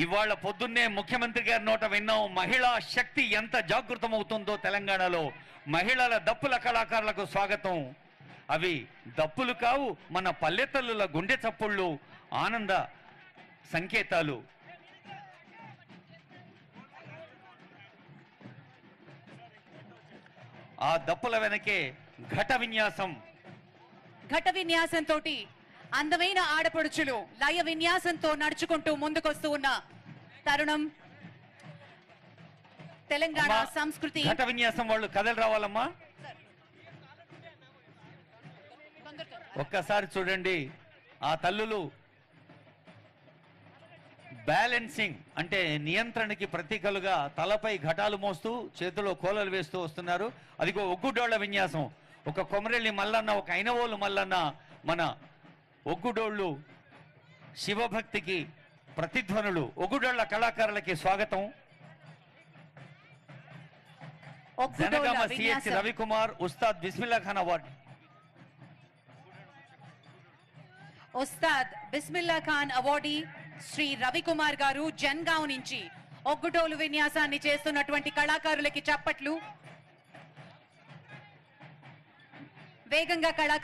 ఇవాళ పొద్దున్నే ముఖ్యమంత్రి గారి నోట విన్నాం, మహిళా శక్తి ఎంత జాగృతమవుతుందో తెలంగాణలో. మహిళల దప్పుల కళాకారులకు స్వాగతం. అవి దప్పులు కావు, మన పల్లెతల్లుల గుండె చప్పుళ్ళు, ఆనంద సంకేతాలు. ఆ దప్పుల వెనకే ఘట విన్యాసం. ఘట విన్యాసంతో అందమైన ఆడపడుచులు లయ విన్యాసంతో నడుచుకుంటూ ముందుకొస్తూ ఉన్న తరుణం. తెలంగాణ సంస్కృతి ఘట విన్యాసం వాళ్ళు కథలు రావాలమ్మా. ఒక్కసారి చూడండి, ఆ తల్లులు బ్యాలెన్సింగ్ అంటే నియంత్రణకి ప్రతీకలుగా తలపై ఘటాలు మోస్తూ చేతిలో కోలలు వేస్తూ వస్తున్నారు. అదిగో ఒగ్గుడోళ్ల విన్యాసం. ఒక కొమరెల్లి మల్లన్న, ఒక ఐనవోలు మల్లన్న, మన ఒగ్గుడోళ్ళు శివభక్తికి ప్రతిధ్వనులు. ఒగ్గుడోళ్ల కళాకారులకి స్వాగతం. జనగామ సిహెచ్ రవికుమార్ ఉస్తాద్ బిస్మిల్లా ఖాన్ అవార్డు. ఉస్తాద్ బిస్మిల్లా ఖాన్ అవార్డీ శ్రీ రవికుమార్ గారు జన్గావ్ నుంచి ఒగ్గుటోలు విన్యాసాన్ని చేస్తున్నటువంటి కళాకారులకి చప్పట్లు. వేగంగా కళాకారులు